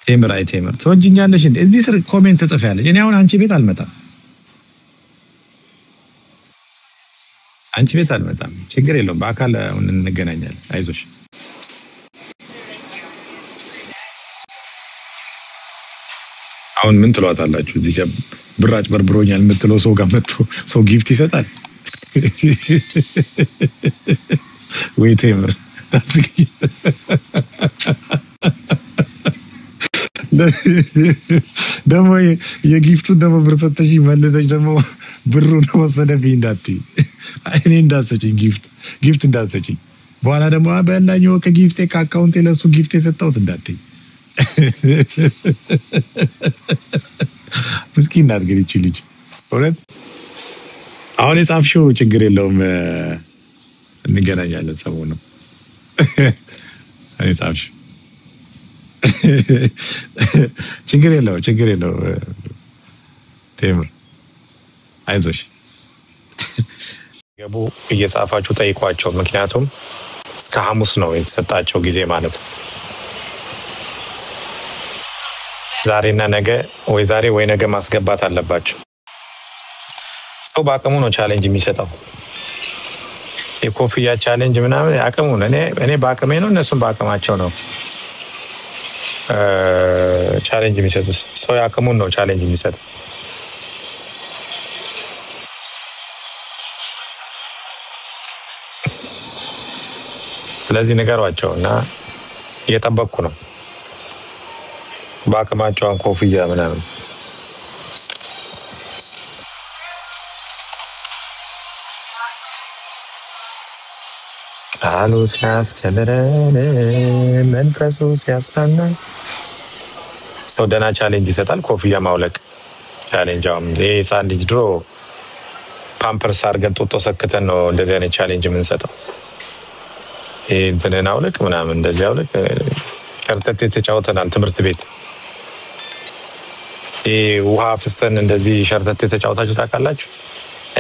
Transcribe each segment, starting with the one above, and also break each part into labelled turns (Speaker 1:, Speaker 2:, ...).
Speaker 1: ቴምር አይ ቴምር ተወጅኛለሽ እንዴ እዚህ ስር ኮሜንት ተጽፋለሽ እኔ አሁን አንቺ ቤት አልመጣም ችግር የለውም በአካል እንገናኛለን አይዞሽ አሁን ምን ትሏታላችሁ እዚህ ጋር ብራጭ በርብሮኛል የምትለው ሰው ጋር መጥቶ ሰው ጊፍት ይሰጣል ወይ ቴምር ደግሞ የጊፍቱን ደግሞ ብር ሰጥተሽ መለሰሽ ደግሞ ብሩን ወሰደብኝ እንዳትይ እኔ እንዳሰጪኝ ጊፍት እንዳሰጪኝ በኋላ ደግሞ በላኝው ከጊፍቴ ከአካውንቴ ለሱ ጊፍት የሰጠሁት እንዳትይ ምስኪን ናት ግን ይቺ ልጅ እውነት አሁን የጻፍሽው ችግር የለውም እንገናኛለን ሰሞኑን እኔ ጻፍሽው ችግር የለው ቴምር አይዞሽ ገቡ እየጻፋችሁ ጠይቋቸው ምክንያቱም እስከ ሐሙስ ነው የተሰጣቸው ጊዜ ማለት ነው ዛሬና ነገ ወይ ዛሬ ወይ ነገ ማስገባት አለባቸው ሰው በአቅሙ ነው ቻሌንጅ የሚሰጠው የኮፍያ ቻሌንጅ ምናምን አቅሙ ነው እኔ በአቅሜ ነው እነሱም በአቅማቸው ነው ቻሌንጅ የሚሰጡት ሰው ያቅሙን ነው ቻሌንጅ የሚሰጠው ስለዚህ ንገሯቸውና እየጠበቅኩ ነው በአቅማቸው ኮፍያ ምናምን ቃሉ ሲያስተምረን መንፈሱ ሲያስታናን ሰው ደህና ቻሌንጅ ይሰጣል ኮፍያ ማውለቅ ቻሌንጅም የህፃን ልጅ ድሮ ፓምፐርስ አድርገን ጡጦ ሰክተን ነው እንደዚህ አይነት ቻሌንጅ የምንሰጠው እንትንን አውልቅ ምናምን እንደዚህ አውልቅ ከርተት ተጫውተናል ትምህርት ቤት ውሃ ፍሰን እንደዚህ ሸርተት ተጫውታችሁ ታውቃላችሁ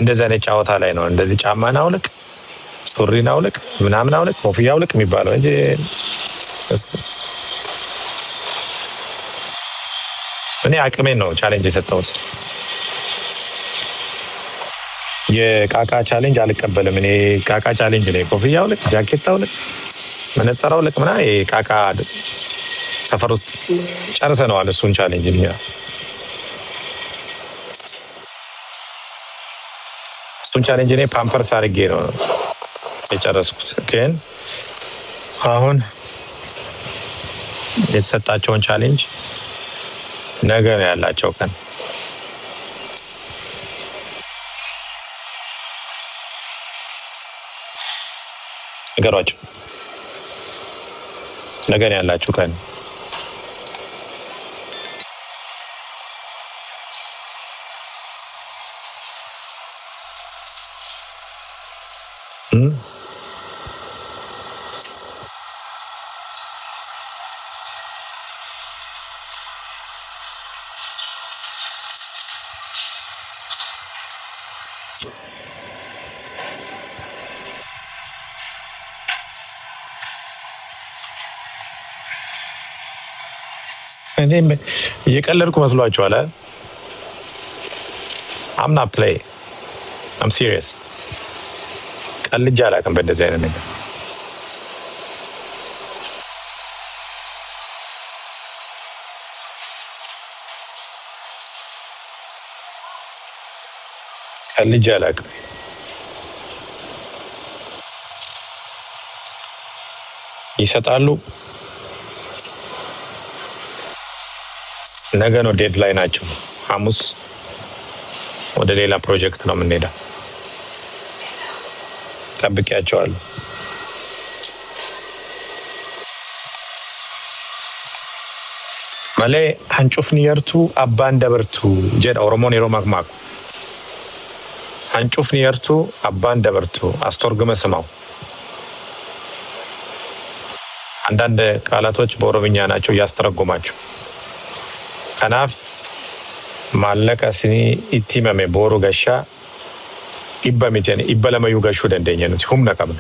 Speaker 1: እንደዚህ አይነት ጫወታ ላይ ነው እንደዚህ ጫማና አውልቅ ሱሪና አውልቅ ምናምን አውልቅ ኮፍያ አውልቅ የሚባለው እንጂ እኔ አቅሜን ነው ቻሌንጅ የሰጠሁት የቃቃ ቻሌንጅ አልቀበልም እኔ ቃቃ ቻሌንጅ ላይ ኮፍያ አውልቅ ጃኬት አውልቅ መነጽር አውልቅ ምናምን የቃቃ ሰፈር ውስጥ ጨርሰነዋል እሱን ቻሌንጅ እሱን ቻሌንጅ እኔ ፓምፐርስ አድርጌ ነው የጨረስኩት ግን አሁን የተሰጣቸውን ቻሌንጅ ነገ ነው ያላቸው ቀን ነገሯቸው ነገ ነው ያላቸው ቀን እኔም እየቀለድኩ መስሏችኋል I'm not play I'm serious ቀልጄ አላውቅም በእንደዚህ አይነት ነገር ቀልጄ አላውቅም ይሰጣሉ ነገ ነው ዴድላይን ናቸው ሐሙስ ወደ ሌላ ፕሮጀክት ነው የምንሄደው ጠብቂያቸዋለሁ ማለ አንጩፍኒ የርቱ አባን ደበርቱ ጀድ ኦሮሞን የሮማክማክ አንጩፍኒ የርቱ አባን ደበርቱ አስተርጉመ ስማው አንዳንድ ቃላቶች በኦሮምኛ ናቸው ያስተረጉማቸው ከናፍ ማለቀ ስኒ ኢቲመሜ ቦሩ ገሻ ኢበሚቴን ኢበለመዩ ገሹ ደንደኘኑት ሁምና ቀብነ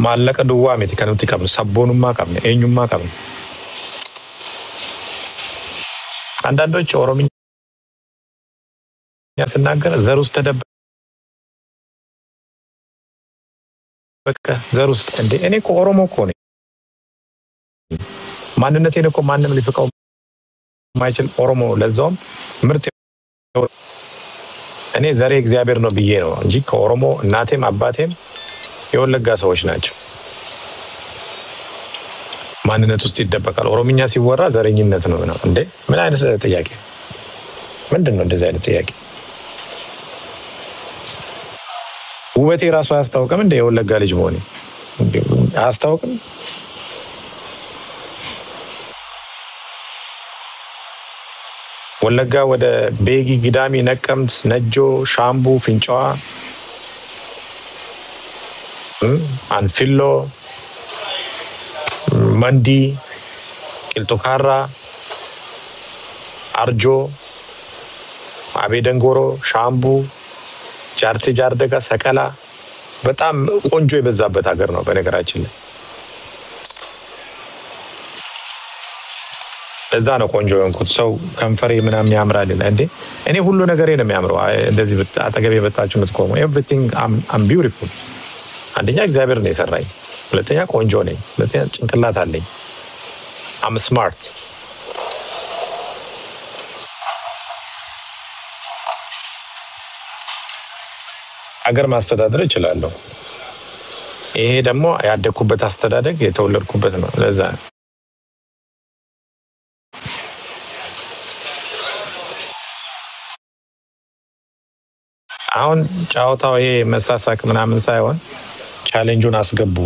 Speaker 1: maallaqa duwwaa miti kan nuti qabnu sabboonummaa qabna eenyummaa qabna አንዳንዶች ኦሮምኛ ስናገር ዘር ውስጥ ተደበቀ ዘር ውስጥ እንደ እኔ እኮ ኦሮሞ እኮ ነኝ ማንነቴን እኮ ማንም ሊፈቀው ማይችል ኦሮሞ ለዛውም ምርጥ እኔ ዘሬ እግዚአብሔር ነው ብዬ ነው እንጂ ከኦሮሞ እናቴም አባቴም የወለጋ ሰዎች ናቸው ማንነት ውስጥ ይደበቃል ኦሮምኛ ሲወራ ዘረኝነት ነው እንዴ ምን አይነት ጥያቄ ምንድነው እንደዚህ አይነት ጥያቄ ውበቴ ራሱ አያስታውቅም እንደ የወለጋ ልጅ መሆኔ አያስታውቅም ወለጋ ወደ ቤጊ ጊዳሚ ነቀምት ነጆ ሻምቡ ፍንጫዋ አንፊሎ መንዲ ቂልጦካራ አርጆ አቤደንጎሮ ሻምቡ ጃርቴ ጃርደጋ ሰቀላ በጣም ቆንጆ የበዛበት ሀገር ነው በነገራችን ላይ እዛ ነው ቆንጆ የሆንኩት ሰው ከንፈሬ ምናምን ያምራል እንዴ እኔ ሁሉ ነገሬ ነው የሚያምረው እንደዚህ አጠገቤ የመጣችሁ ምትቆሙ everything I'm beautiful አንደኛ እግዚአብሔር ነው የሰራኝ ሁለተኛ ቆንጆ ነኝ ሁለተኛ ጭንቅላት አለኝ I'm smart አገር ማስተዳደር እችላለሁ ይሄ ደግሞ ያደኩበት አስተዳደግ የተወለድኩበት ነው ለዛ አሁን ጫውታው ይሄ መሳሳቅ ምናምን ሳይሆን ቻሌንጁን አስገቡ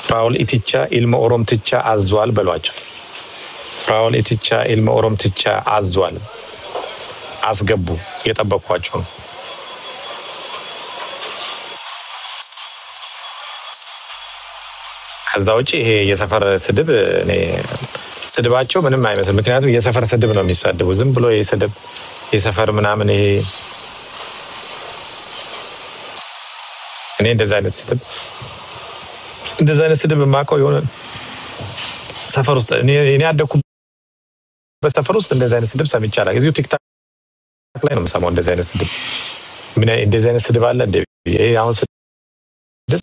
Speaker 1: ፍራውል ኢቲቻ ኢልሞ ኦሮምትቻ አዟል በሏቸው ፍራውል ኢቲቻ ኢልሞ ኦሮምትቻ አዟል አስገቡ የጠበቅኳቸው ከዛ ውጪ ይሄ የሰፈር ስድብ እኔ ስድባቸው ምንም አይመስል ምክንያቱም የሰፈር ስድብ ነው የሚሳደቡ ዝም ብሎ የስድብ የሰፈር ምናምን ይሄ እኔ እንደዛ አይነት ስድብ ማቀው የሆነ ሰፈር ውስጥ እኔ ያደኩበት ሰፈር ውስጥ እንደዛ አይነት ስድብ ሰምቻለሁ እዚሁ ቲክታክ ላይ ነው የምሰማው እንደዛ አይነት ስድብ ምን እንደዛ አይነት ስድብ አለ እንደ ይሄ አሁን ስድብ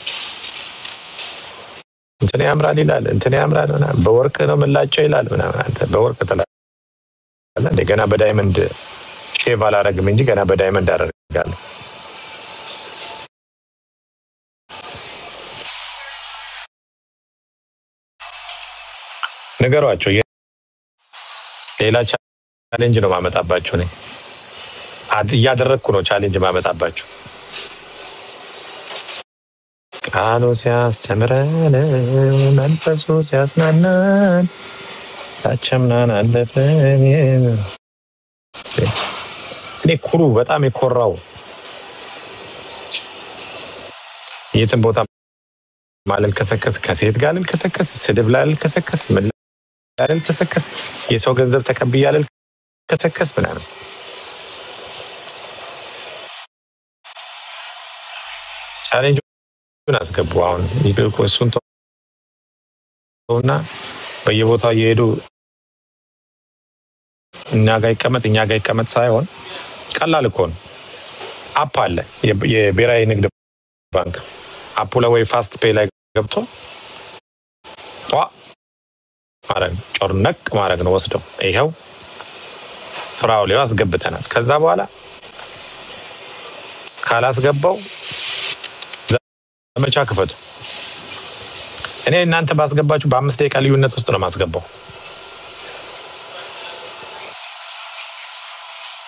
Speaker 1: እንትን ያምራል ይላል እንትን ያምራል ምናምን በወርቅ ነው ምላጨው ይላል ምናምን አንተ በወርቅ ተላላ እንደገና በዳይመንድ ሼቭ አላረግም እንጂ ገና በዳይመንድ አደርጋለሁ ነገሯቸው ሌላ ቻሌንጅ ነው ማመጣባቸው ነኝ እያደረግኩ ነው ቻሌንጅ ማመጣባቸው ቃሉ ሲያስተምረን መንፈሱ ሲያስናናን ታቸምናን አለፈን እኔ ኩሩ በጣም የኮራው የትም ቦታ ማለልከሰከስ ከሴት ጋር ልልከሰከስ ስድብ ላይ ልልከሰከስ ምን ላይ ልልከሰከስ የሰው ገንዘብ ተቀብያለሁ ልልከሰከስ ምናምን ቻሌንጅ አስገቡ አሁን ይልቁ እሱን ተውና በየቦታው እየሄዱ እኛ ጋር ይቀመጥ ሳይሆን ቀላል እኮ ነው አፕ አለ የብሔራዊ ንግድ ባንክ አፑ ላይ ወይ ፋስት ፔይ ላይ ገብቶ ማረግ ጮርነቅ ማረግ ነው ወስደው ይሄው ፍራውሌው አስገብተናል ከዛ በኋላ ካላስገባው ዘመቻ ክፈቱ እኔ እናንተ ባስገባችሁ በ5 ደቂቃ ልዩነት ውስጥ ነው ማስገባው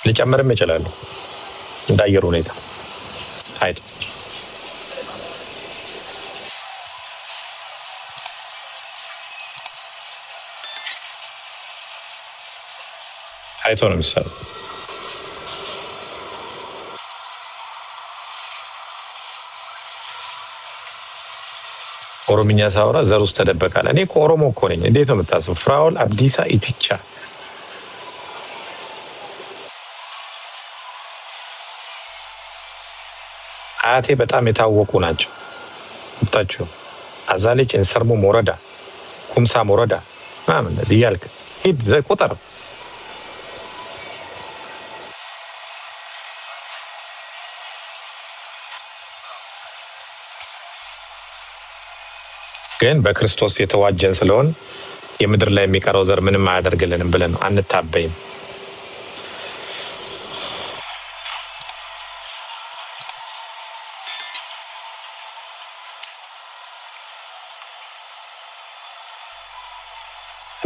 Speaker 1: ልጨምርም ይችላል እንዳየሩ ሁኔታ አይት አይቶ ነው የሚሰራው ኦሮምኛ ሳውራ ዘር ውስጥ ተደበቃለ እኔ ኦሮሞ እኮ ነኝ እንዴት ነው የምታስበው ፍራውል አብዲሳ ኢቲቻ አያቴ በጣም የታወቁ ናቸው ብታችሁ አዛለች እንሰርሙ ሞረዳ ኩምሳ ሞረዳ ማምን ዲያልክ ሂድ ቁጥር ግን በክርስቶስ የተዋጀን ስለሆን የምድር ላይ የሚቀረው ዘር ምንም አያደርግልንም ብለን አንታበይም።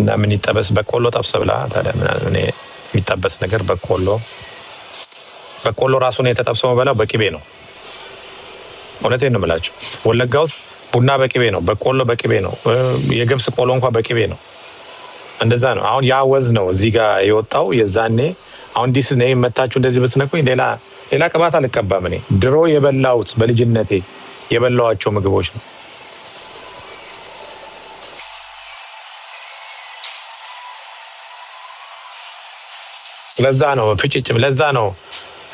Speaker 1: እና ምን ይጠበስ በቆሎ ጠብሰብላ ታዲያ ምን የሚጠበስ ነገር በቆሎ ራሱ ነው የተጠብሰው በላው በቅቤ ነው። እውነቴን ነው የምላችሁ ወለጋው ቡና በቅቤ ነው፣ በቆሎ በቅቤ ነው፣ የገብስ ቆሎ እንኳን በቅቤ ነው። እንደዛ ነው። አሁን ያ ወዝ ነው እዚህ ጋር የወጣው የዛኔ። አሁን ዲስ ነው መታችሁ እንደዚህ ብትነኩኝ ሌላ ቅባት አልቀባም። እኔ ድሮ የበላሁት በልጅነቴ የበላዋቸው ምግቦች ነው። ለዛ ነው ፍጭጭም ለዛ ነው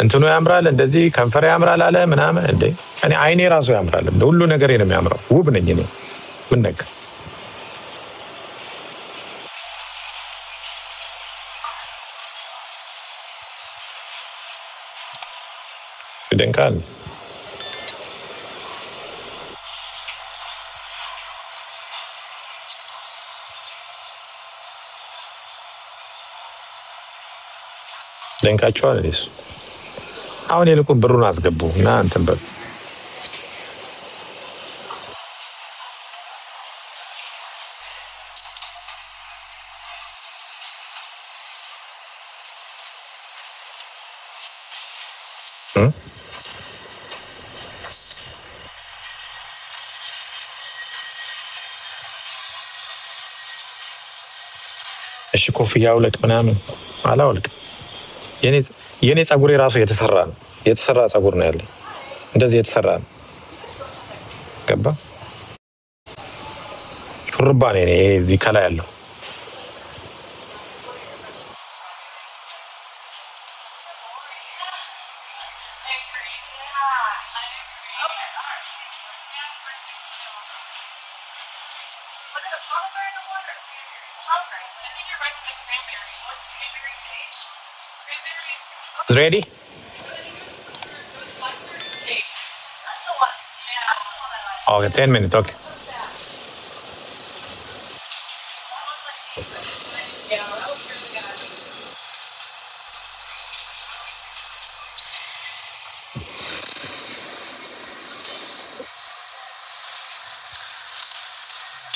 Speaker 1: እንትኑ ያምራል እንደዚህ ከንፈር ያምራል አለ ምናምን እንዴ እኔ አይኔ ራሱ ያምራል ሁሉ ነገር ነው የሚያምረው ውብ ነኝ እኔ ምን ነገር ይደንቃል። ደንቃቸዋል እሱ አሁን የልቁን ብሩን አስገቡ እና እንትን በል እሺ ኮፍያ አውልቅ ምናምን አላውልቅ የኔ ጸጉሬ ራሱ የተሰራ ጸጉር ነው ያለኝ እንደዚህ የተሰራ ነው ገባ ሹርባ ነው እዚህ ከላይ ያለው ready? Okay, 10 minutes, okay.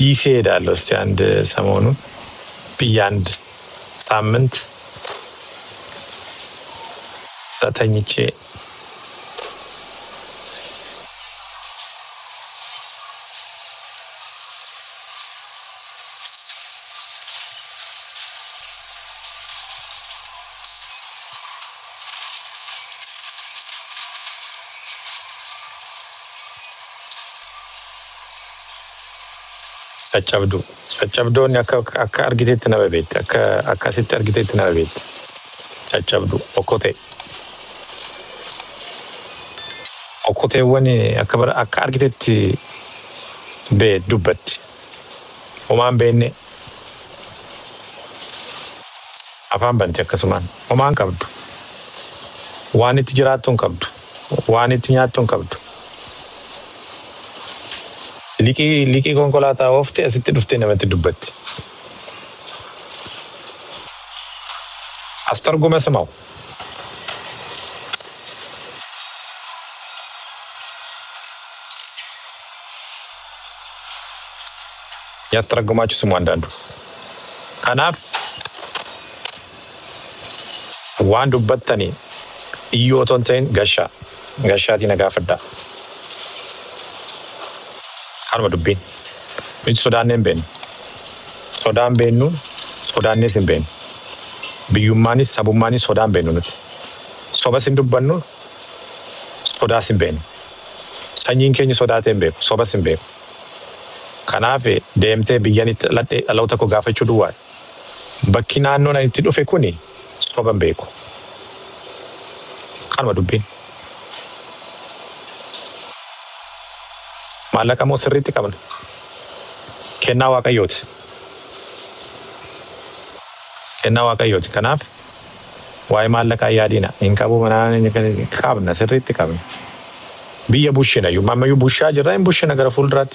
Speaker 1: ዲሲ ሄዳለሁ እስቲ አንድ ሰሞኑን ቢያንድ ሳምንት ተኝቼ ጨጨብዶን አካ አርጊቴት ነበቤት አካ ሲት አርጊቴት ነበቤት ጨጨብዶ okoteewwan akka argitetti dubbatti homaan beenne afaan banti akkasumaan homaan qabdu waan itti jiraattuun qabdu waan itti nyaattuun qabdu liqii konkolaataa oofte asitti dhuftee namatti dubbatti astarguma samaw ያስተረጉማችሁ ስሙ አንዳንዱ ከናፍ ዋንዱ በተኒ ኢዮቶንቴን ገሻቲ ነጋፈዳ አርመዱብኝ ምጭ ሱዳንን ቤን ሱዳን ቤኑ ሱዳንስ ቤን ቢዩማኒስ ሰቡማኒስ ሱዳን ቤኑት ሶበስ እንዱበኑ ሱዳስን ቤን ሰኝን ከኝ ሱዳቴን ቤ ሶበስ ቤ kanafe DMT biyyanitti alawta ko gaafachuu duwwaa bakki naannoon itti dhufe kuni soban beeku kanuma dubbiin ማለቀሞ ስሪት ቀበል ከና ዋቀዮት ከናፍ ዋይ ማለቃ ያዲና እንካቡ ምናምን ካብና ስሪት ቀበል ብየ ቡሽ ነው ማመዩ ቡሻ ጅራይም ቡሽ ነገር ፉልድራት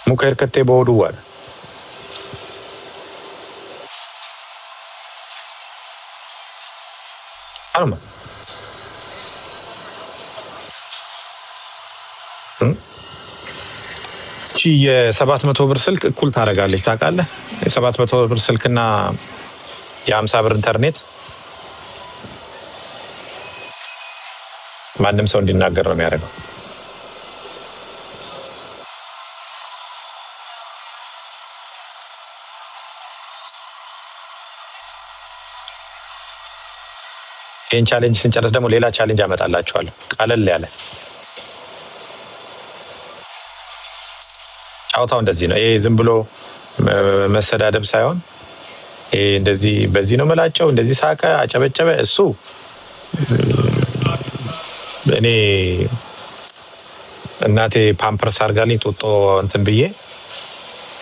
Speaker 1: ሙከር ከቴ ቦዱ ዋል አልማ የ700 ብር ስልክ እኩል ታረጋለች ታውቃለህ? የ700 ብር ስልክና የ50 ብር ኢንተርኔት ማንም ሰው እንዲናገር ነው የሚያደርገው። ይህን ቻሌንጅ ስንጨርስ ደግሞ ሌላ ቻሌንጅ አመጣላችኋለሁ ቀለል ያለ። ጫውታው እንደዚህ ነው። ይሄ ዝም ብሎ መሰዳደብ ሳይሆን ይሄ እንደዚህ በዚህ ነው መላጨው እንደዚህ ሳቀ አጨበጨበ እሱ እኔ እናቴ ፓምፐርስ አርጋልኝ ጦጦ እንትን ብዬ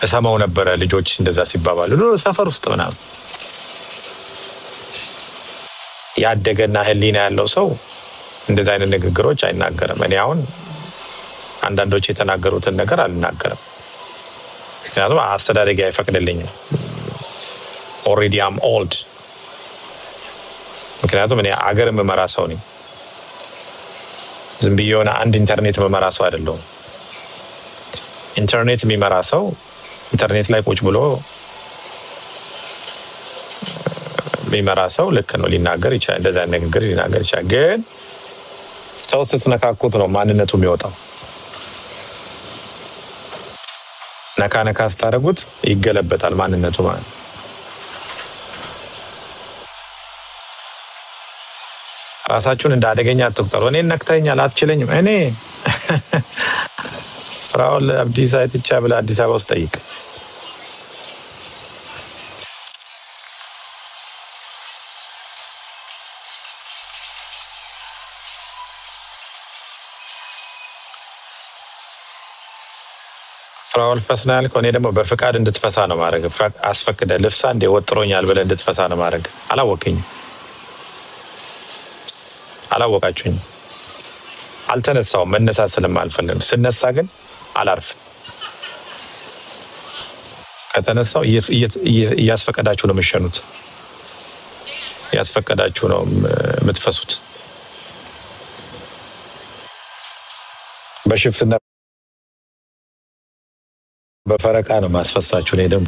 Speaker 1: እሰማው ነበር ልጆች እንደዛ ሲባባሉ ሰፈር ውስጥ ምናምን። ያደገና ህሊና ያለው ሰው እንደዛ አይነት ንግግሮች አይናገርም። እኔ አሁን አንዳንዶች የተናገሩትን ነገር አልናገርም። ምክንያቱም አስተዳደጌ አይፈቅድልኝም። ኦልሬዲ አም ኦልድ። ምክንያቱም እኔ አገር የምመራ ሰው ነኝ። ዝም ብዬ የሆነ አንድ ኢንተርኔት የምመራ ሰው አይደለሁም። ኢንተርኔት የሚመራ ሰው ኢንተርኔት ላይ ቁጭ ብሎ የሚመራ ሰው ልክ ነው፣ ሊናገር ይችላል፣ እንደዛ ንግግር ሊናገር ይችላል። ግን ሰው ስትነካኩት ነው ማንነቱ የሚወጣው። ነካ ስታደርጉት ይገለበጣል ማንነቱ ማለት ነው። ራሳችሁን እንደ አደገኛ አትቁጠሩ። እኔ ነክተኛል አትችለኝም። እኔ ፍራኦል አብዲሳ አይትቻ ብላ አዲስ አበባ ውስጥ ጠይቅ። ፍራኦል ፈስና ያልከው እኔ ደግሞ በፍቃድ እንድትፈሳ ነው ማድረግ። አስፈቅደ ልፍሳ እንደ ወጥሮኛል ብለህ እንድትፈሳ ነው ማድረግ። አላወቃችሁኝ። አልተነሳውም መነሳት ስለማልፈልግ። ስነሳ ግን አላርፍ። ከተነሳው እያስፈቀዳችሁ ነው የምትሸኑት፣ እያስፈቀዳችሁ ነው የምትፈሱት። በሽፍትና በፈረቃ ነው ማስፈሳችሁ። እኔ ደግሞ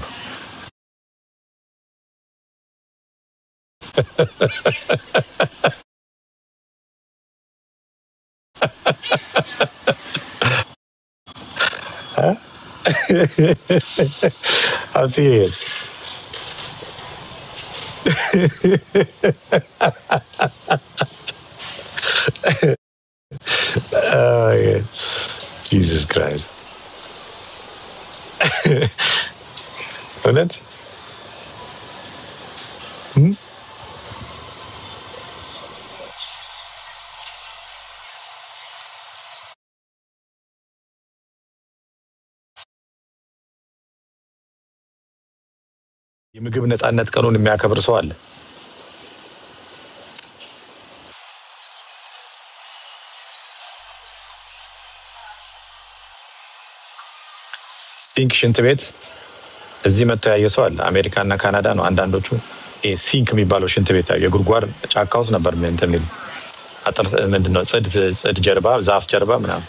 Speaker 1: I'm serious. Oh, yeah. Jesus Christ. እውነት የምግብ ነፃነት ቀኑን የሚያከብር ሰው አለ። ሲንክ ሽንት ቤት እዚህ መጥቶ ያየ ሰው አለ። አሜሪካና ካናዳ ነው አንዳንዶቹ ሲንክ የሚባለው ሽንት ቤት ያዩ የጉድጓድ ጫካ ውስጥ ነበር እንትን የሚሉት አጥር ምንድነው ጽድ ጀርባ ዛፍ ጀርባ ምናምን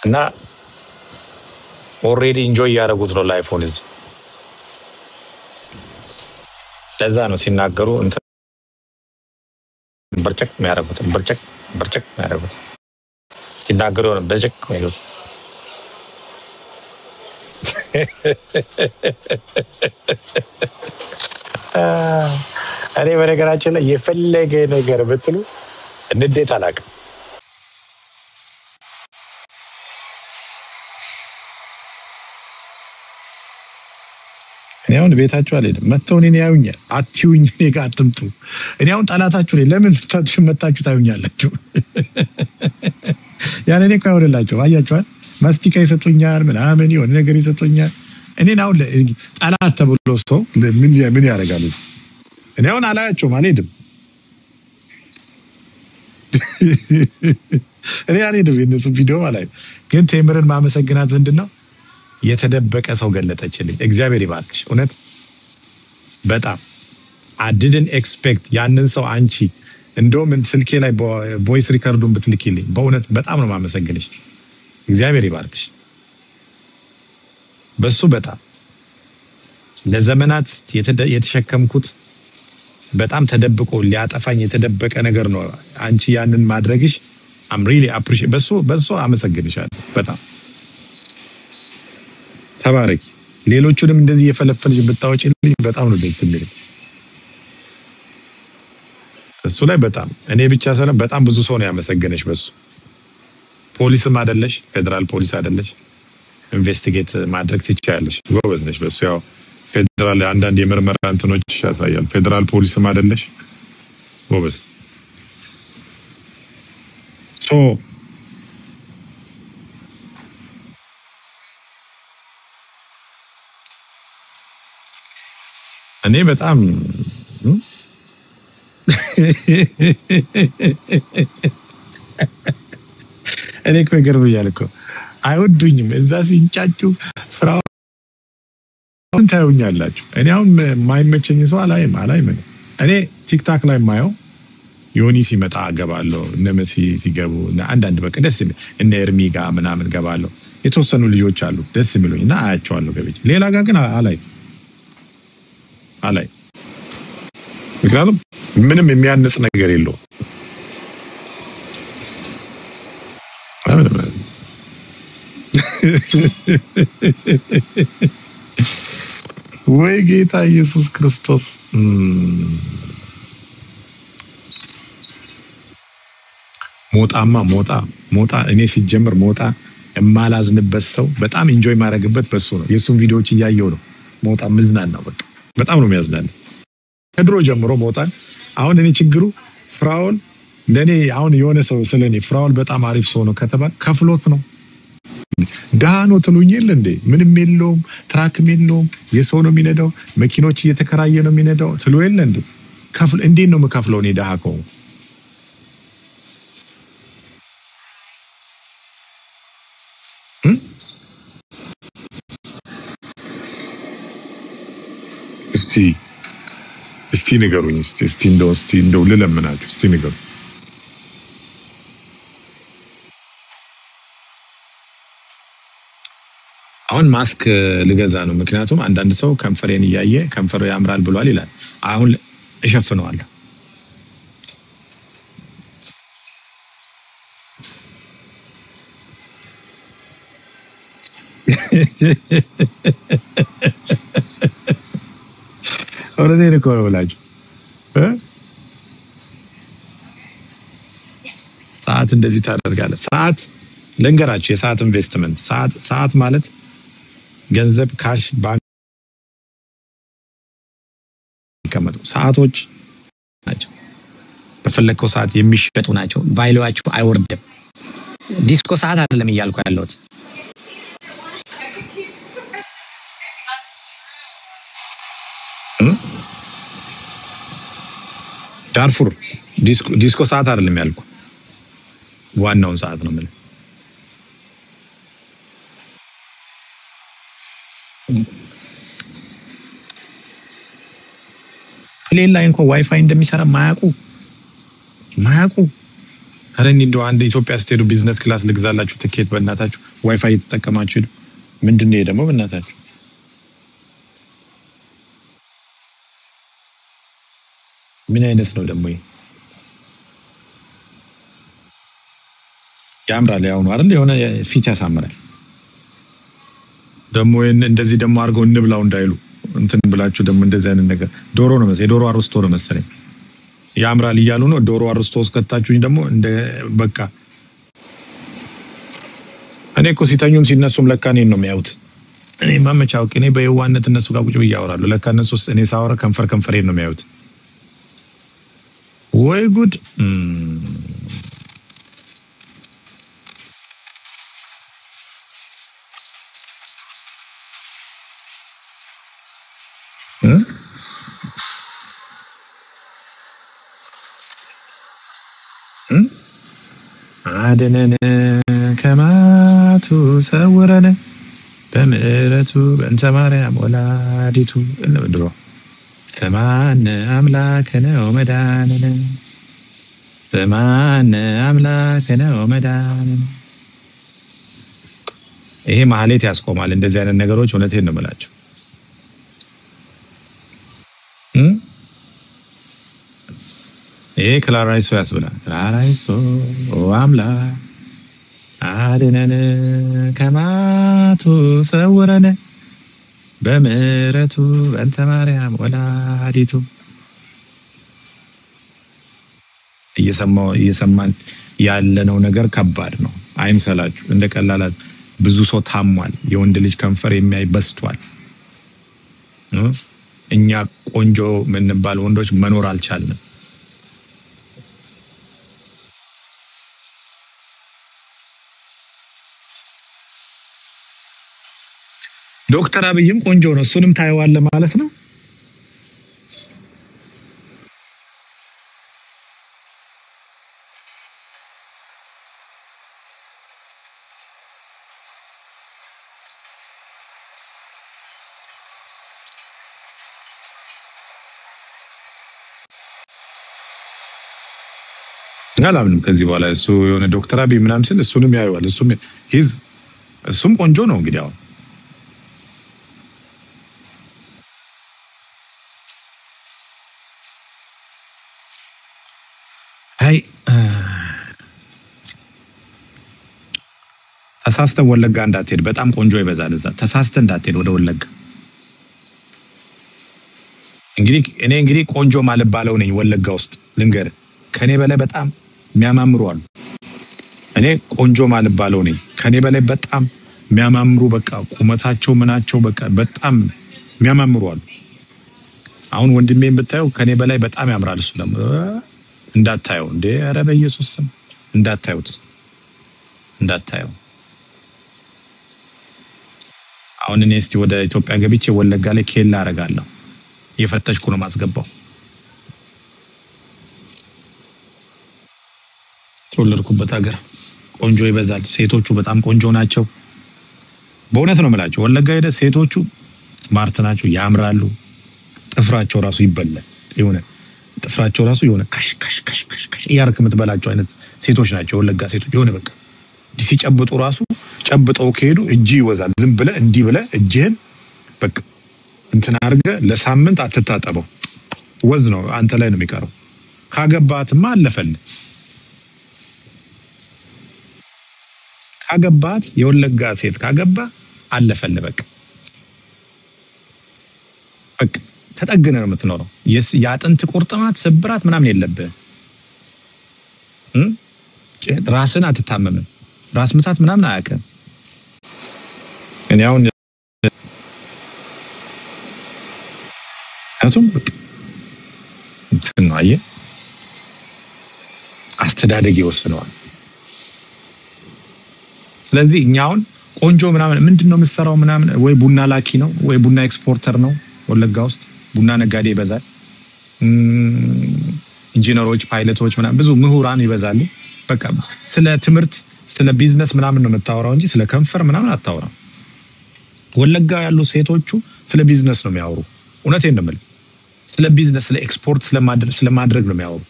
Speaker 1: እና ኦልሬዲ ኢንጆይ ያደረጉት ነው ላይፉን እዚህ። ለዛ ነው ሲናገሩ እንትን በርጨቅ የሚያደርጉት ሲናገሩ ነው በርጨቅ የሚሉት። እኔ በነገራችን ላይ የፈለገ ነገር ብትሉ እንዴት አላውቅም።
Speaker 2: እኔ አሁን ቤታችሁ አልሄድም። መተው እኔን ያዩኛል። አትዩኝ፣ እኔ ጋር አትምጡ። እኔ አሁን ጠላታችሁ ነኝ። ለምን መታችሁ ታዩኛላችሁ? ያን እኔ እኮ አይሆንላቸውም። አያችኋል? ማስቲካ ይሰጡኛል፣ ምናምን የሆነ ነገር ይሰጡኛል። እኔን አሁን ጠላት ተብሎ ሰው ምን ያደርጋሉ? እኔ አሁን አላያቸውም፣ አልሄድም። እኔ አልሄድም የእነሱን ቪዲዮ አላይም። ግን ቴምርን ማመሰግናት ምንድነው የተደበቀ ሰው ገለጠችልኝ። እግዚአብሔር ይባርክሽ። እውነት በጣም I didn't expect ያንን ሰው አንቺ እንደውም ስልኬ ላይ ቮይስ ሪከርዱን ብትልኪልኝ በእውነት በጣም ነው ማመሰግንሽ። እግዚአብሔር ይባርክሽ። በሱ በጣም ለዘመናት የተሸከምኩት በጣም ተደብቆ ሊያጠፋኝ የተደበቀ ነገር ነው። አንቺ ያንን ማድረግሽ I'm really appreciate በሱ አመሰግንሻለሁ በጣም ተባረክ። ሌሎቹንም እንደዚህ የፈለፈልሽ ብታወጪልኝ በጣም ነው ደስ የሚለኝ። እሱ ላይ በጣም እኔ ብቻ ሳይሆን በጣም ብዙ ሰው ነው ያመሰገነሽ። በሱ ፖሊስም አይደለሽ፣ ፌደራል ፖሊስ አይደለሽ፣ ኢንቨስቲጌት ማድረግ ትችያለሽ። ጎበዝ ነሽ። በሱ ያው ፌደራል አንዳንድ የምርመራ እንትኖች ያሳያል። ፌደራል ፖሊስም አይደለሽ፣ ጎበዝ ሶ እኔ በጣም እኔ እኮ ይገርምኛል እኮ አይወዱኝም። እዛ ሲንጫጩ ፍራውን ታዩኛላችሁ። እኔ አሁን የማይመቸኝ ሰው አላይም። እኔ ቲክታክ ላይ ማየው ዮኒ ሲመጣ ገባለሁ፣ እነ መሲ ሲገቡ አንዳንድ በቃ ደስ እነ ኤርሚ ጋር ምናምን ገባለሁ። የተወሰኑ ልጆች አሉ ደስ የሚሉኝ እና አያቸዋለሁ ገብቼ። ሌላ ጋር ግን አላይ ምክንያቱም ምንም የሚያንጽ ነገር የለውም። ወይ ጌታ ኢየሱስ ክርስቶስ ሞጣ እኔ ሲጀምር ሞጣ የማላዝንበት ሰው በጣም ኢንጆይ ማድረግበት በሱ ነው። የሱን ቪዲዮዎች እያየው ነው ሞጣ ምዝናናው። በጣም ነው የሚያዝናናው ከድሮ ጀምሮ ሞጣን። አሁን እኔ ችግሩ ፍራውል ለኔ አሁን የሆነ ሰው ስለኔ ፍራውል በጣም አሪፍ ሰው ነው ከተባለ ከፍሎት ነው። ዳኖ ትሉኝ የለ እንዴ? ምንም የለውም፣ ትራክም የለውም፣ የሰው ነው የሚነዳው፣ መኪኖች እየተከራየ ነው የሚነዳው ትሉ የለ እንዴ? ከፍል እንዴት ነው የምከፍለው እኔ ዳሃ ከሆንኩ? እስቲ ንገሩኝ። እስቲ እንደው ልለምናችሁ እስቲ ንገሩ። አሁን ማስክ ልገዛ ነው። ምክንያቱም አንዳንድ ሰው ከንፈሬን እያየ ከንፈሩ ያምራል ብሏል ይላል። አሁን እሸፍነዋለሁ። እውነቴን እኮ ነው ብላችሁ ሰዓት እንደዚህ ታደርጋለህ። ሰዓት ልንገራችሁ፣ የሰዓት ኢንቨስትመንት ሰዓት ማለት ገንዘብ ካሽ ባንክ ይቀመጡ ሰዓቶች ናቸው። በፈለከው ሰዓት የሚሸጡ ናቸው። ቫልዩዋቸው አይወርድም። ዲስኮ ሰዓት አይደለም እያልኩ ያለሁት። ዳርፉር ዲስኮ ሰዓት አይደለም ያልኩ፣ ዋናውን ሰዓት ነው ማለት። ፕሌን ላይ እንኳን ዋይፋይ እንደሚሰራ ማያውቁ አረኝ እንደው አንድ ኢትዮጵያ ስትሄዱ ቢዝነስ ክላስ ልግዛላችሁ ትኬት በእናታችሁ ዋይፋይ እየተጠቀማችሁ ምንድነው ደግሞ በእናታችሁ? ምን አይነት ነው ደግሞ ይሄ? ያምራል ያው ነው አይደል? የሆነ ፊት ያሳምራል። ደግሞ እንደዚህ ደግሞ አድርገው እንብላው እንዳይሉ እንትን ብላችሁ ደግሞ እንደዚህ አይነት ነገር ዶሮ ነው መሰለኝ፣ የዶሮ አርስቶ ነው መሰለኝ ያምራል እያሉ ነው። ዶሮ አርስቶ እስከታችሁኝ ደግሞ እንደ በቃ እኔ እኮ ሲተኙም ሲነሱም ለካ እኔን ነው የሚያዩት። እኔ ማመቻው እኔ በየዋነት እነሱ ጋር ቁጭ ብዬ አወራለሁ። ለካ እነሱስ እኔ ሳወራ ከንፈሬን ነው የሚያዩት። ወይ ጉድ! አድነን ከማቱ ሰውረን በምሕረቱ በእንተ ማርያም ወላዲቱ ድሮ ሰማነ አምላክነ ወመድኃኒነ ሰማነ አምላክነ ወመድኃኒነ። ይሄ ማህሌት ያስቆማል። እንደዚህ አይነት ነገሮች እውነቴን ነው የምላቸው። ይሄ ክላራይሶ ያስብላል። ክላራይሶ አምላክ አድነን ከማቱ ሰውረን በምሕረቱ በእንተ ማርያም ወላዲቱ። እየሰማን ያለነው ነገር ከባድ ነው። አይምሰላችሁ እንደ ቀላላት። ብዙ ሰው ታሟል። የወንድ ልጅ ከንፈር የሚያይ በስቷል። እኛ ቆንጆ የምንባል ወንዶች መኖር አልቻልንም። ዶክተር አብይም ቆንጆ ነው። እሱንም ታየዋለህ ማለት ነው። አላምንም ከዚህ በኋላ እሱ የሆነ ዶክተር አብይ ምናምን ስል እሱንም ያየዋል። እሱም ቆንጆ ነው እንግዲህ አሁን አይ ተሳስተ ወለጋ እንዳትሄድ። በጣም ቆንጆ ይበዛል እዛ። ተሳስተ እንዳትሄድ ወደ ወለጋ። እንግዲህ ቆንጆ ማለት ባለው ነኝ ወለጋ ውስጥ ልንገር። ከኔ በላይ በጣም የሚያማምሩ አሉ። እኔ ቆንጆ ማለት ባለው ነኝ። ከኔ በላይ በጣም የሚያማምሩ በቃ ቁመታቸው ምናቸው በቃ በጣም የሚያማምሩ አሉ። አሁን ወንድሜን ብታየው ከኔ በላይ በጣም ያምራል። እሱ ደግሞ እንዳታየው እንዴ! ኧረ በኢየሱስ ስም እንዳታየው። አሁን እኔ እስቲ ወደ ኢትዮጵያ ገብቼ ወለጋ ላይ ኬላ አረጋለሁ። የፈተሽኩ ነው ማስገባው። ተወለድኩበት ሀገር ቆንጆ ይበዛል። ሴቶቹ በጣም ቆንጆ ናቸው። በእውነት ነው የምላቸው። ወለጋ ሄደ ሴቶቹ ስማርት ናቸው፣ ያምራሉ። ጥፍራቸው ራሱ ይበላል። ጥፍራቸው ራሱ የሆነ ካሽ ያርክ የምትበላቸው አይነት ሴቶች ናቸው ወለጋ ሴቶች። የሆነ በቃ ሲጨብጡ ራሱ ጨብጠው ከሄዱ እጅ ይወዛል። ዝም ብለህ እንዲህ ብለህ እጅህን በቃ እንትን አድርገህ ለሳምንት አትታጠበው። ወዝ ነው አንተ ላይ ነው የሚቀረው። ካገባትማ አለፈልህ። ካገባት የወለጋ ሴት ካገባ አለፈልህ። በቃ ተጠግነ ነው የምትኖረው። የአጥንት ቁርጥማት ስብራት ምናምን የለብህ። ራስን አትታመምም። ራስ ምታት ምናምን አያውቅም። እኔ አሁን አየህ አስተዳደግ ይወስነዋል። ስለዚህ እኛ አሁን ቆንጆ ምናምን ምንድነው የምትሰራው ምናምን ወይ ቡና ላኪ ነው ወይ ቡና ኤክስፖርተር ነው። ወለጋ ውስጥ ቡና ነጋዴ ይበዛል። ኢንጂነሮች፣ ፓይለቶች ምናምን ብዙ ምሁራን ይበዛሉ። በቃ ስለ ትምህርት ስለ ቢዝነስ ምናምን ነው የምታወራው እንጂ ስለ ከንፈር ምናምን አታወራም። ወለጋ ያሉ ሴቶቹ ስለ ቢዝነስ ነው የሚያወሩ። እውነቴን ነው የምልህ። ስለ ቢዝነስ ስለ ኤክስፖርት ስለማድረግ ነው የሚያወሩ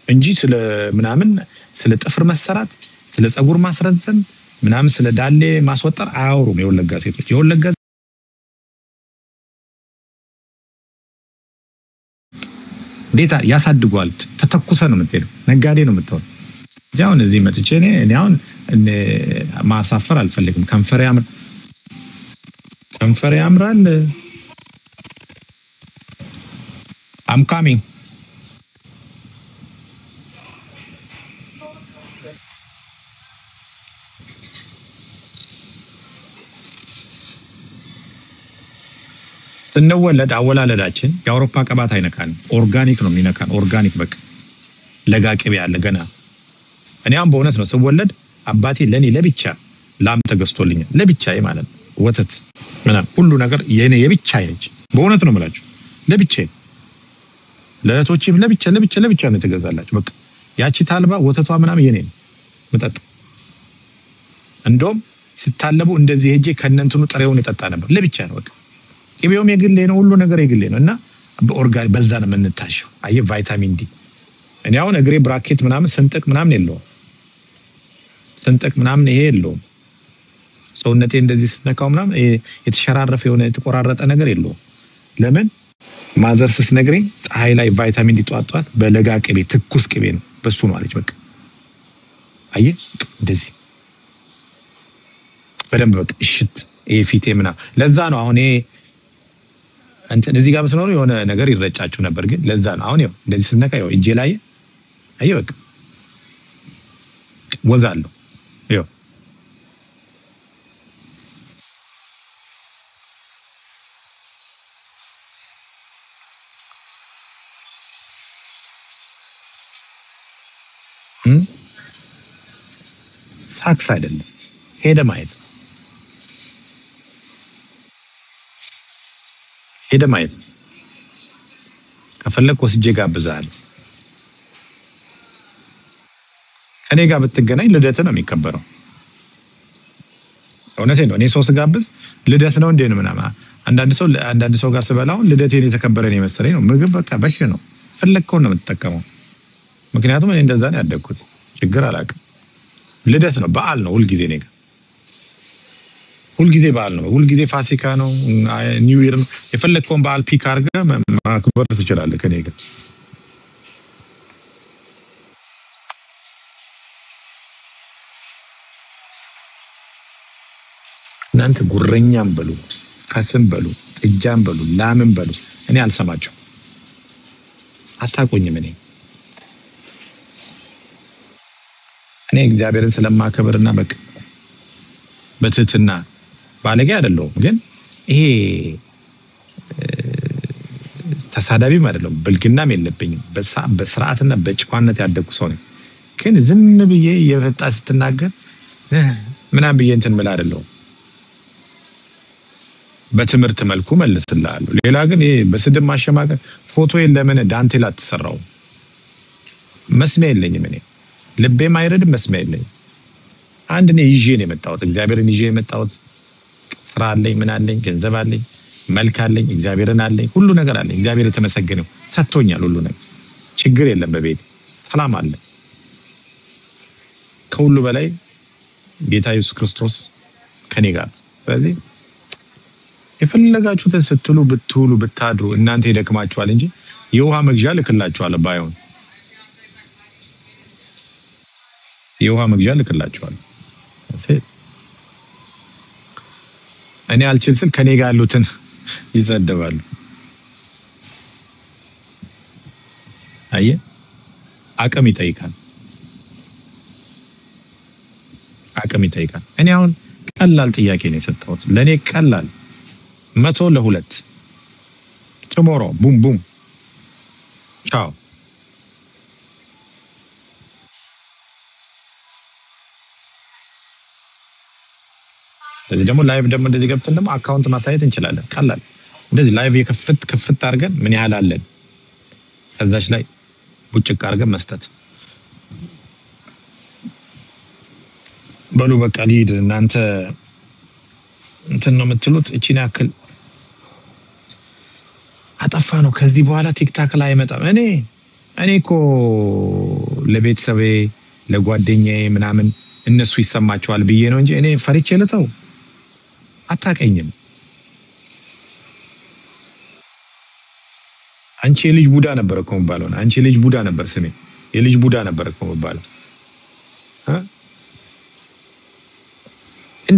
Speaker 2: እንጂ ስለ ምናምን ስለ ጥፍር መሰራት ስለ ፀጉር ማስረዘም ምናምን ስለ ዳሌ ማስወጠር አያወሩም የወለጋ ሴቶች። የወለጋ ዴታ ያሳድጓል። ተተኩሰ ነው የምትሄደው። ነጋዴ ነው የምትሆነው። አሁን እዚህ መጥቼ እኔ አሁን ማሳፈር አልፈልግም። ከንፈር ያምራል። I'm coming. ስንወለድ አወላለዳችን የአውሮፓ ቅባት አይነካን ኦርጋኒክ ነው የሚነካን ኦርጋኒክ በቃ ለጋ ቅቤ ያለ ገና እኔም በእውነት ነው ስወለድ አባቴ ለኔ ለብቻ ላም ተገዝቶልኛል ለብቻዬ ማለት ነው ወተት ምናምን ሁሉ ነገር የኔ የብቻዬ ነች በእውነት ነው የምላችሁ ለብቻዬ ለእህቶቼም ለብቻ ነው ተገዛላችሁ በቃ ያቺ ታልባ ወተቷ ምናምን የኔ ነው መጠጥ እንደውም ሲታለቡ እንደዚህ ሄጄ ከነንተኑ ጥሬውን እጠጣ ነበር ለብቻ ነው በቃ ቅቤውም የግሌ ነው ሁሉ ነገር የግሌ ነው እና በኦርጋኒክ በዛ ነው የምንታሸው አየ ቫይታሚን ዲ እኔ አሁን እግሬ ብራኬት ምናምን ስንጥቅ ምናምን የለውም ስንጥቅ ምናምን ይሄ የለውም ሰውነቴ እንደዚህ ስትነካው ምናምን የተሸራረፈ የሆነ የተቆራረጠ ነገር የለውም ለምን ማዘር ስትነግረኝ ፀሐይ ላይ ቫይታሚን ዲ ጧጧት በለጋ ቅቤ ትኩስ ቅቤ ነው በሱ ነው አለች በቃ አየ እንደዚህ በደንብ በቃ እሽት ይሄ ፊቴ ምናምን ለዛ ነው አሁን ይሄ እንትን እዚህ ጋር ብትኖሩ የሆነ ነገር ይረጫችሁ ነበር ግን ለዛ ነው አሁን ይኸው እንደዚህ ስትነካ ይኸው እጄ ላይ አየ በቃ ወዛለሁ ይኸው ሳክስ አይደለም ሄደ ማየት ከፈለክ ወስጄ ጋብዛለሁ ከኔ ጋር ብትገናኝ ልደት ነው የሚከበረው እውነቴን ነው እኔ ሰው ስጋብዝ ልደት ነው እንዴ ነው ምናምን አንዳንድ ሰው ጋር ስበላው ልደቴን የተከበረ ነው መሰለኝ ነው ምግብ በቃ በሽ ነው ፈለከው ነው የምትጠቀመው ምክንያቱም እኔ እንደዛ ነው ያደግኩት ችግር አላውቅም ልደት ነው በዓል ነው ሁልጊዜ ነኝ ሁልጊዜ በዓል ነው ሁልጊዜ ፋሲካ ነው ኒው ይር የፈለከውን በዓል ፒክ አድርገህ ማክበር ትችላለህ ከኔ ጋር እናንተ ጉረኛም በሉ ፈስም በሉ ጥጃም በሉ ላምም በሉ እኔ አልሰማቸው አታቆኝም እኔ እግዚአብሔርን ስለማከብርና በቃ በትህትና ባለጌ አይደለሁም ግን ይሄ ተሳዳቢም አይደለሁም ብልግናም የለብኝም በስርዓትና በጭዋነት ያደግኩ ሰው ነኝ ግን ዝም ብዬ የመጣ ስትናገር ምናምን ብዬ እንትን ምላ አይደለሁም በትምህርት መልኩ መልስልሃለሁ ሌላ ግን ይሄ በስድብ ማሸማቀቅ ፎቶዬን ለምን ዳንቴል አትሰራው መስሚያ የለኝም እኔ ልቤም አይረድም መስሚያ የለኝም አንድ ነው ይዤ ነው የመጣሁት እግዚአብሔርን ይዤ የመጣሁት ስራ አለኝ ምን አለኝ ገንዘብ አለኝ መልክ አለኝ እግዚአብሔርን አለኝ ሁሉ ነገር አለኝ እግዚአብሔር የተመሰገነው ሰጥቶኛል ሁሉ ነገር ችግር የለም በቤት ሰላም አለ ከሁሉ በላይ ጌታ ኢየሱስ ክርስቶስ ከኔ ጋር ስለዚህ የፈለጋችሁትን ስትሉ ብትውሉ ብታድሩ እናንተ ይደክማችኋል እንጂ የውሃ መግዣ ልክላችኋለሁ ባይሆን የውሃ መግዣ ልክላችኋለሁ እኔ አልችል ስል ከኔ ጋር ያሉትን ይሰደባሉ አየ አቅም ይጠይቃል እኔ አሁን ቀላል ጥያቄ ነው የሰጠሁት ለኔ ቀላል 100-2 tomorrow boom boom ciao ስለዚህ ደግሞ ላይቭ ደግሞ እንደዚህ ገብተን ደግሞ አካውንት ማሳየት እንችላለን ቀላል እንደዚህ ላይቭ የከፍት አድርገን ምን ያህል አለን ከዛች ላይ ቡጭቅ አድርገን መስጠት በሉ በቃ ሊድ እናንተ እንትን ነው የምትሉት እቺን ያክል አጠፋ ነው ከዚህ በኋላ ቲክታክ ላይ አይመጣም እኔ እኮ ለቤተሰቤ ለጓደኛዬ ምናምን እነሱ ይሰማቸዋል ብዬ ነው እንጂ እኔ ፈሪቼ ልተው አታቀኝም አንቺ የልጅ ቡዳ ነበር እኮ መባለው አንቺ የልጅ ቡዳ ነበር ስሜ የልጅ ቡዳ ነበር እኮ መባለው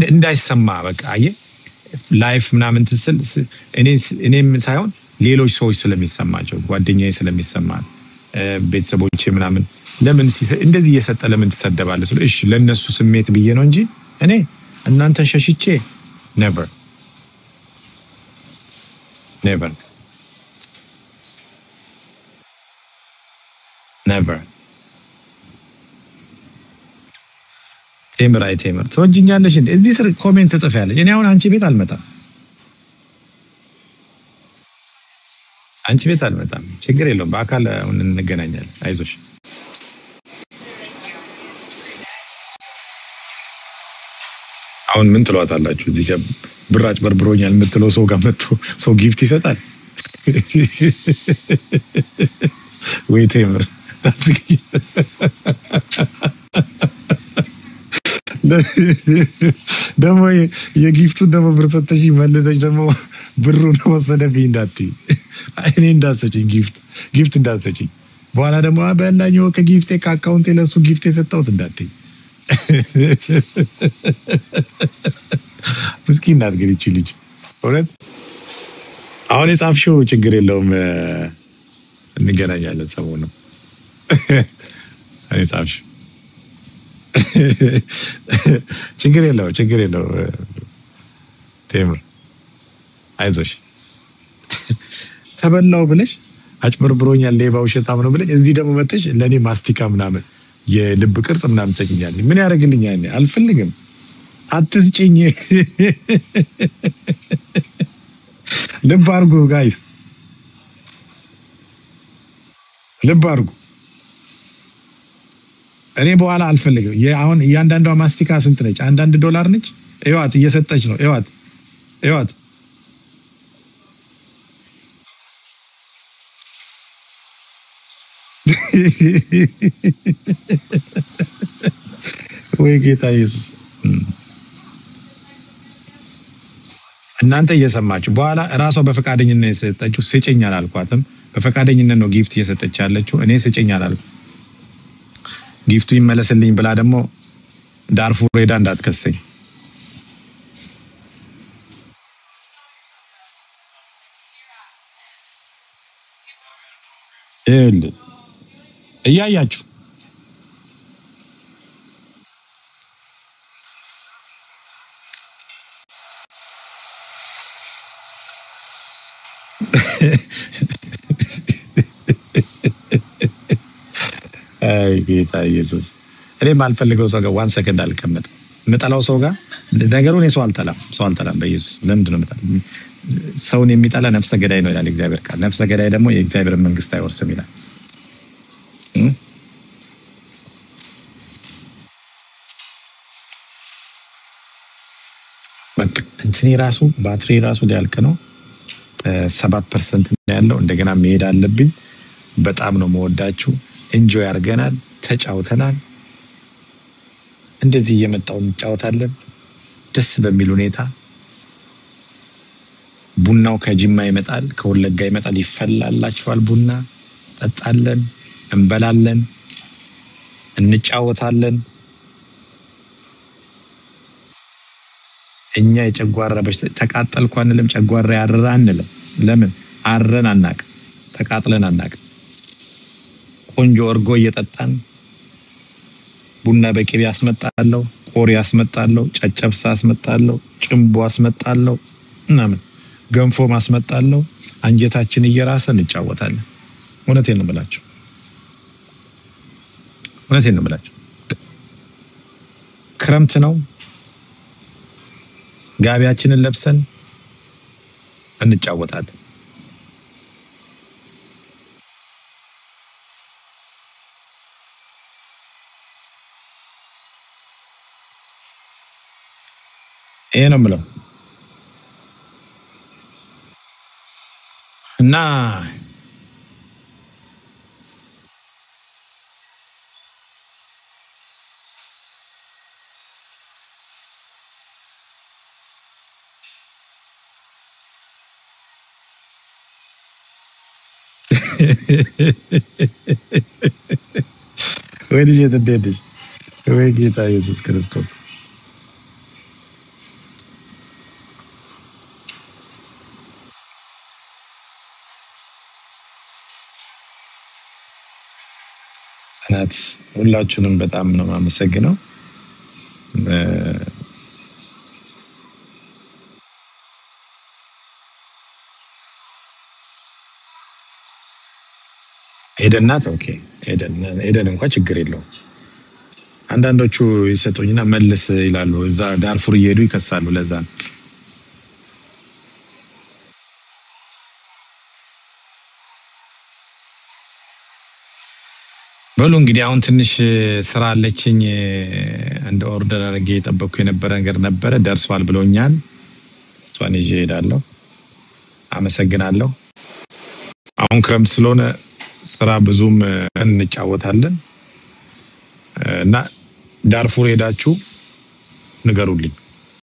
Speaker 2: እንዳይሰማ በቃ አየ ላይፍ ምናምን ትስል እኔም ሳይሆን ሌሎች ሰዎች ስለሚሰማቸው ጓደኛዬ ስለሚሰማል ቤተሰቦቼ ምናምን ለምን እንደዚህ እየሰጠ ለምን ትሰደባለህ እሺ ለነሱ ስሜት ብዬ ነው እንጂ እኔ እናንተ ሸሽቼ never
Speaker 1: never, never. ቴምር አይ ቴምር ትወጂኛለሽ እንዴ? እዚህ ስር ኮሜንት ትጽፊያለሽ። እኔ አሁን አንቺ ቤት አልመጣም፣ አንቺ ቤት አልመጣም። ችግር የለውም። በአካል አሁን እንገናኛለን። አይዞሽ። አሁን ምን ትሏታላችሁ? እዚህ ጋር ብራጭ በርብሮኛል የምትለው ሰው ጋር መጥቶ ሰው ጊፍት ይሰጣል ወይ? ቴምር ደግሞ የጊፍቱን ደግሞ ብር ሰጠሽ መልሰሽ ደግሞ ብሩን ወሰደብኝ እንዳትዪ። እኔ እንዳትሰጪኝ ጊፍት እንዳትሰጪኝ። በኋላ ደግሞ በላኝ ከጊፍቴ ከአካውንቴ ለሱ ጊፍት የሰጠሁት እንዳትዪ። ምስኪን ናት ግን ይቺ ልጅ እውነት። አሁን የጻፍሽው ችግር የለውም፣ እንገናኛለን ሰሞኑን። እኔ ጻፍሽው ችግር የለው ቴምር አይዞሽ። ተበላው ብለሽ አጭበርብሮኛል ሌባ ውሸታም ነው ብለሽ እዚህ ደግሞ መጥተሽ ለኔ ማስቲካ ምናምን የልብ ቅርጽ ምናምን ትሰጪኛለሽ። ምን ያደርግልኛል? እኔ አልፈልግም፣ አትስጪኝ። ልብ አድርጉ ጋይስ፣ ልብ አድርጉ። እኔ በኋላ አልፈልግም። አሁን እያንዳንዷ ማስቲካ ስንት ነች? አንዳንድ ዶላር ነች። እዋት እየሰጠች ነው። እዋት ወይ ጌታ ኢየሱስ። እናንተ እየሰማችሁ በኋላ እራሷ በፈቃደኝነት የሰጠችው ስጭኝ አላልኳትም። በፈቃደኝነት ነው ጊፍት እየሰጠች ያለችው። እኔ ስጭኝ አላልኩ። ጊፍቱ ይመለስልኝ ብላ ደግሞ ዳርፉር ሄዳ እንዳትከሰኝ። እያያችሁ አይ ጌታ ኢየሱስ። እኔ ማልፈልገው ሰው ጋር 1 ሰከንድ አልቀመጥም። የምጠላው ሰው ጋር ነገሩን ሰው አልጠላም። በኢየሱስ ለምንድን ነው የምጠላው? ሰውን የሚጠላ ነፍሰ ገዳይ ነው ይላል እግዚአብሔር ቃል። ነፍሰ ገዳይ ደግሞ የእግዚአብሔር መንግስት አይወርስም ይላል። በቃ እንትኔ ራሱ ባትሪ ራሱ ሊያልቅ ነው። 7% ነው ያለው። እንደገና መሄድ አለብኝ። በጣም ነው መወዳችሁ። ኢንጆይ አድርገናል፣ ተጫውተናል። እንደዚህ እየመጣው እንጫወታለን ደስ በሚል ሁኔታ። ቡናው ከጅማ ይመጣል፣ ከወለጋ ይመጣል፣ ይፈላላችኋል። ቡና ጠጣለን፣ እንበላለን፣ እንጫወታለን። እኛ የጨጓራ በሽታ ተቃጠልኩ አንልም፣ ጨጓራ ያረራ አንልም። ለምን አረን አናቅ፣ ተቃጥለን አናቅ። ቆንጆ እርጎ እየጠጣን ቡና በቅቤ አስመጣለሁ፣ ቆሪ አስመጣለሁ፣ ጨጨብሳ አስመጣለሁ፣ ጭምቦ አስመጣለሁ፣ እናምን ገንፎ ማስመጣለሁ። አንጀታችን እየራሰ እንጫወታለን። እውነቴን ነው የምላችሁ፣ እውነቴን ነው የምላችሁ። ክረምት ነው፣ ጋቢያችንን ለብሰን እንጫወታለን። ይሄ ነው የምለው እና ወይ ልጅ ተደደሽ ወይ ጌታ ኢየሱስ ክርስቶስ ጽናት። ሁላችሁንም በጣም ነው የማመሰግነው።
Speaker 2: ኤደን ናት። ኦኬ ኤደን እንኳን ችግር የለውም። አንዳንዶቹ ይሰጡኝና መልስ ይላሉ። እዛ ዳርፉር እየሄዱ ይከሳሉ። ለዛ ነው። በሉ እንግዲህ አሁን ትንሽ ስራ አለችኝ። እንደ ኦርደር አድርጌ የጠበቅኩ የነበረ ነገር ነበረ፣ ደርሷል ብሎኛል። እሷን ይዤ እሄዳለሁ። አመሰግናለሁ። አሁን ክረምት ስለሆነ ስራ ብዙም እንጫወታለን እና ዳርፉር ሄዳችሁ ንገሩልኝ።